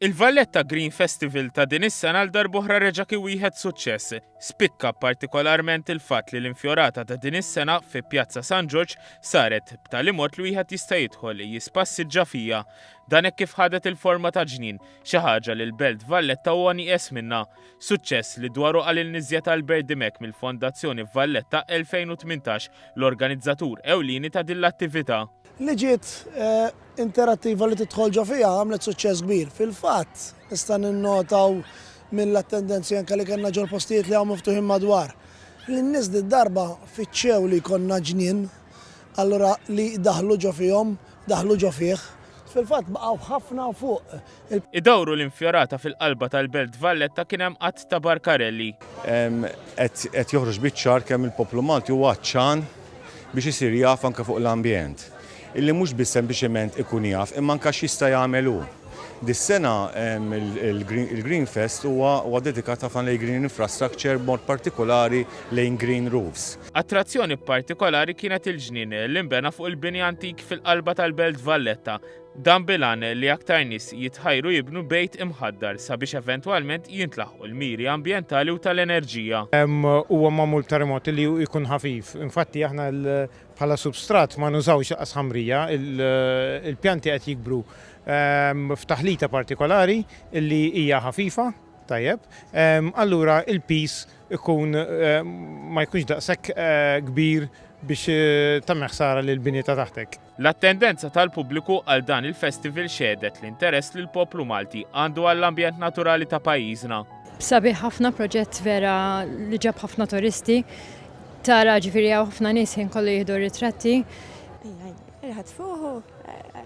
Il-Valletta Green Festival ta' din is-sena għal darb'oħra reġa' kien wieħed suċċess. Spikka partikolarment il-fatt li l-infjorata ta' din is-sena fi Pjazza San George saret b'tali mod li wieħed jista' jidħol jispassiġġa fija. Dan hekk kif ħadet il-forma ta' ġnien, xi ħaġa li l-Belt Valletta huwa nieqes minnha. Suċċess li dwaru qal il-niżjed tal-Berdi Mek mill-Fondazzjoni Valletta 2018 l-organizzatur ewlieni ta' din l-attività. Li ġiet interattiva li tidħolġa fija għamlet suċċess kbir. Fil-fatt nista' ninnotaw mill-attendenzi anke li kellna ġol postijiet li hawn miftuħin madwar. L-nies darba fiċċew li jkollna ġnien, allura li daħlu ġo fihom, daħlu ġo fih. Fil-fatt baqgħu ħafna fuq. Idawru l-infjorata fil-qalba tal-Belt Valletta kien hemm qatt ta' barkarelli. Qed joħroġ biċ-ċar kemm il-poplu Malti huwa ċan biex isir jaf anke fuq l-ambjent. Illi mhux biss sempliċement ikun jaf imma anke x'jista' jagħmel hu. Dis-sena il-Green Fest huwa dedikat ħafna lejn green infrastructure b'mod partikolari lejn green roofs. Attrazzjoni partikolari kienet il-ġnien li nbena fuq il-bini antik fil-qalba tal-Belt Valletta. Dan bilan li aktar nies jitħajru jibnu bejt imħaddar sabiex eventwalment jintlaħqu l-miri ambjentali u tal-enerġija. Huwa magħmul terremoti li jkun ħafif. Infatti aħna bħala substrat ma nużawx qas ħamrija, il-pjanti qed jikbru f'taħlita partikolari li hija ħafifa, tajjeb, allura il-pis ikun ma jkunx daqshekk kbir biex tagħmel ħsara lil bini ta' taħtek. L-attendenza tal-pubbliku għal dan il-festival xedet l-interess li l-poplu Malti għandu għall-ambjent naturali ta' pajjiżna. Sabiħ ħafna proġett vera li ġab ħafna turisti, tara ġifieri ħafna nies kollu jieħdu ritratti. Irħad fuħu,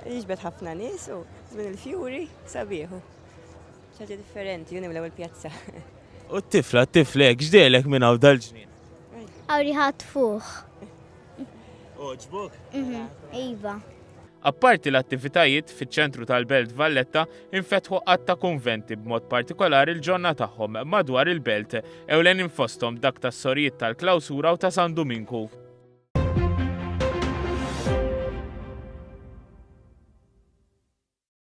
jiġbed ħafna nies u żmien il-fjuri sabiħu. ċaġa differenti, nimlew il-pjazza. U t-tiflek, x'dejlek minn hawn dal-ġnien? Għawriħat fuħ. Oġbok? Iva. Apparti l-attivitajiet fiċ-ċentru tal-Belt Valletta infetħu qatt ta' kunventi b'mod partikolari l-ġonna tagħhom madwar il-belt ewlen infosthom dak tas-sorijiet tal-Klawsura u ta' San Dominku.